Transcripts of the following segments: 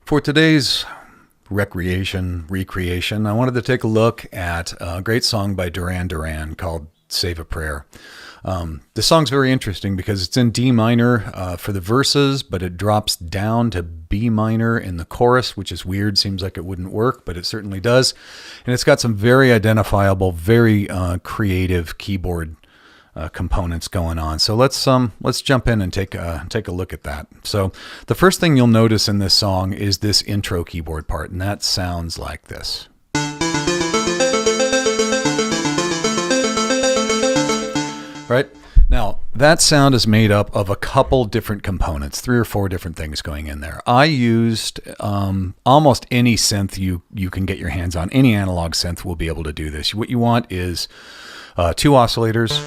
For today's recreation, I wanted to take a look at a great song by Duran Duran called Save a Prayer. This song's very interesting because it's in D minor for the verses, but it drops down to B minor in the chorus, which is weird. Seems like it wouldn't work, but it certainly does. And it's got some very identifiable, very creative keyboard components going on. So let's jump in and take a look at that. So the first thing you'll notice in this song is this intro keyboard part, and that sounds like this. Right? Now, that sound is made up of a couple different components, 3 or 4 different things going in there. I used almost any synth you can get your hands on. Any analog synth will be able to do this. What you want is 2 oscillators.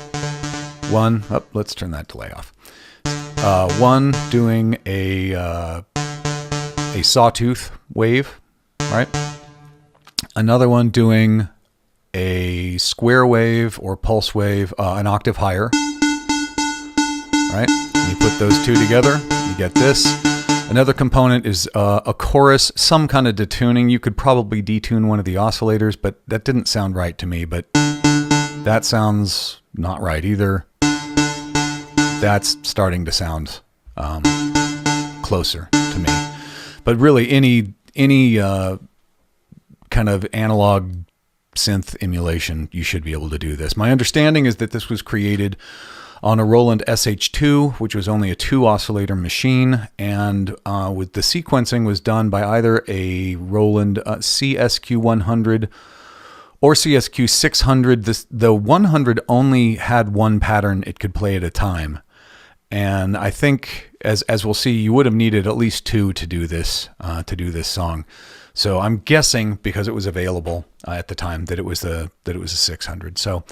One, let's turn that delay off. One doing a sawtooth wave, right? Another one doing a square wave or pulse wave, an octave higher, right? And you put those two together, you get this. Another component is a chorus, some kind of detuning. You could probably detune one of the oscillators, but that didn't sound right to me, but that sounds not right either. That's starting to sound closer to me. But really, any kind of analog synth emulation, you should be able to do this. My understanding is that this was created on a Roland SH2, which was only a 2 oscillator machine, and with the sequencing was done by either a Roland CSQ100 or CSQ600. The 100 only had one pattern it could play at a time. And I think, as we'll see, you would have needed at least 2 to do this song. So I'm guessing, because it was available at the time, that it was a 600. So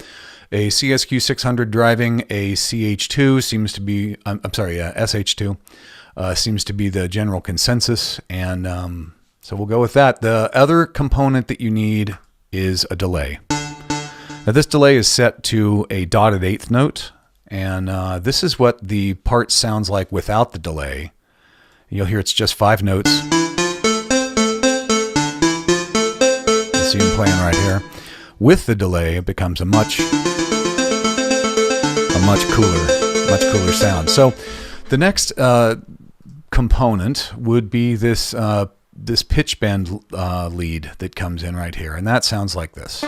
a CSQ 600 driving a CH2 seems to be, SH2 seems to be the general consensus. And so we'll go with that. The other component that you need is a delay. Now this delay is set to a dotted 8th note. And this is what the part sounds like without the delay. You'll hear it's just 5 notes. See them playing right here. With the delay, it becomes a much cooler sound. So the next component would be this pitch bend lead that comes in right here, and that sounds like this.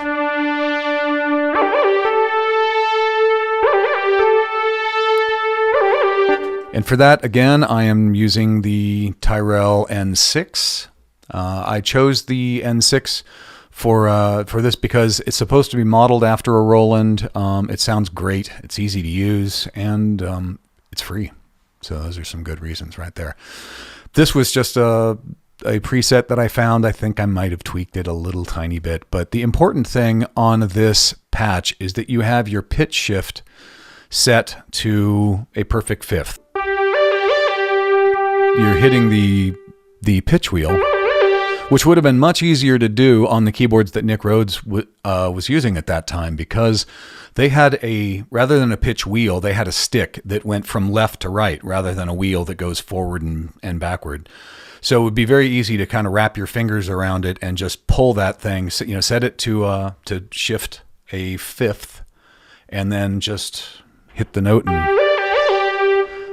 And for that, again, I am using the Tyrrell N6. I chose the N6 for this because it's supposed to be modeled after a Roland. It sounds great. It's easy to use, and it's free. So those are some good reasons right there. This was just a preset that I found. I think I might have tweaked it a little tiny bit. But the important thing on this patch is that you have your pitch shift set to a perfect 5th. You're hitting the pitch wheel, which would have been much easier to do on the keyboards that Nick Rhodes was using at that time, because they had rather than a pitch wheel, they had a stick that went from left to right rather than a wheel that goes forward and backward. So it would be very easy to kind of wrap your fingers around it and just pull that thing, set it to shift a 5th, and then just hit the note.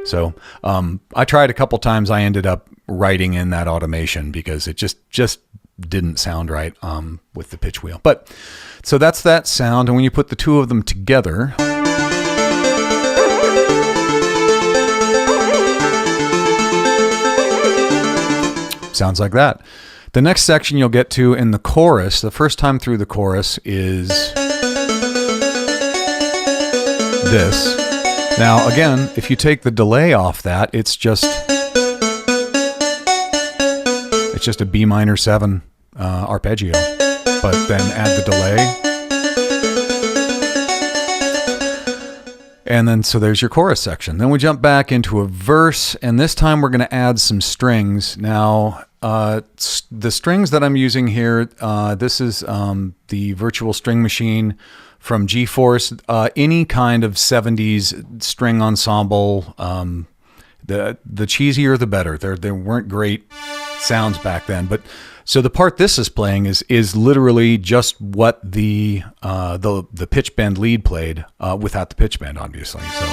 So I tried a couple times. I ended up writing in that automation because it just didn't sound right with the pitch wheel. But so that's that sound. And when you put the 2 of them together, sounds like that. The next section you'll get to in the chorus, the first time through the chorus, is this. Now, again, if you take the delay off that, it's just a B minor 7 arpeggio, but then add the delay. And then, so there's your chorus section. Then we jump back into a verse, and this time we're going to add some strings. Now, the strings that I'm using here, this is the Virtual String Machine from G-Force, any kind of 70s string ensemble. The cheesier, the better. They weren't great sounds back then. But so the part this is playing is literally just what the pitch bend lead played without the pitch bend, obviously. So.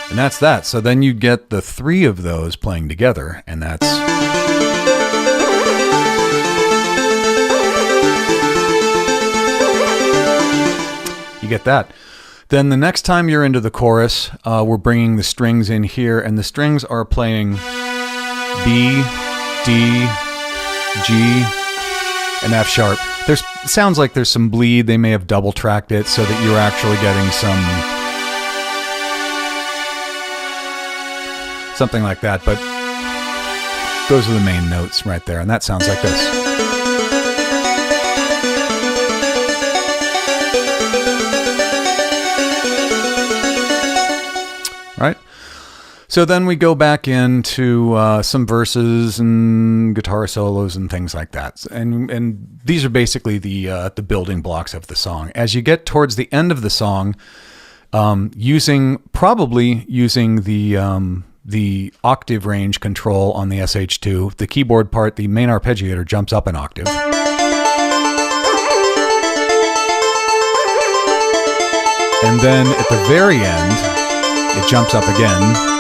And that's that. So then you get the three of those playing together, and that's. You get that. Then the next time you're into the chorus, we're bringing the strings in here, and the strings are playing B, D, G, and F sharp. It sounds like there's some bleed. They may have double tracked it so that you're actually getting something like that. But those are the main notes right there, and that sounds like this. Right? So then we go back into some verses and guitar solos and things like that. And these are basically the building blocks of the song. As you get towards the end of the song, probably using the octave range control on the SH2, the keyboard part, the main arpeggiator jumps up an octave. And then at the very end, it jumps up again.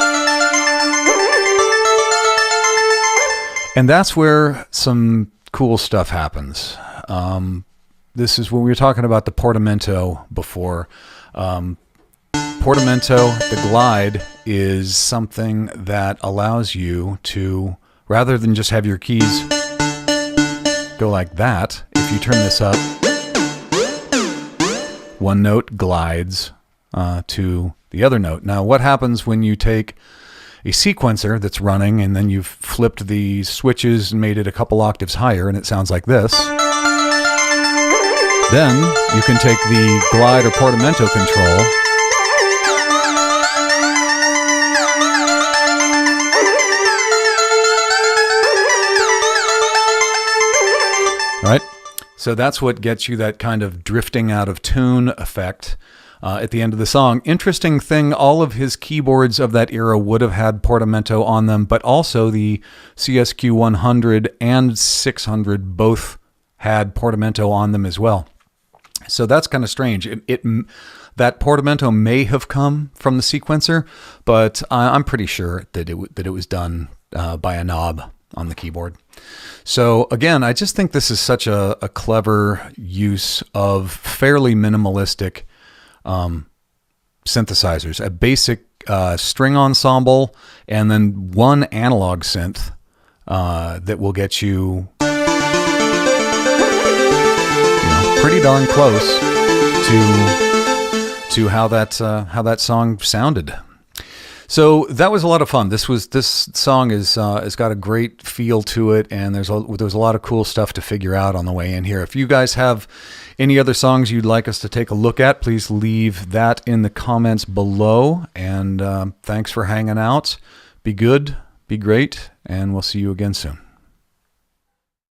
And that's where some cool stuff happens. This is when we were talking about the Portamento before. Portamento, the glide, is something that allows you to, rather than just have your keys go like that, if you turn this up, one note glides to the other note. Now, what happens when you take a sequencer that's running and then you've flipped the switches and made it a couple octaves higher and it sounds like this? Then you can take the glide or portamento control right? So that's what gets you that kind of drifting out of tune effect at the end of the song. Interesting thing, all of his keyboards of that era would have had Portamento on them, but also the CSQ 100 and 600 both had Portamento on them as well. So that's kind of strange. That Portamento may have come from the sequencer, but I'm pretty sure that it was done by a knob on the keyboard. So again, I just think this is such a clever use of fairly minimalistic synthesizers, a basic string ensemble, and then one analog synth that will get you, pretty darn close to how that song sounded. So that was a lot of fun. This song has got a great feel to it, and there's a lot of cool stuff to figure out on the way in here. If you guys have any other songs you'd like us to take a look at, please leave that in the comments below. And thanks for hanging out. Be good, be great, and we'll see you again soon.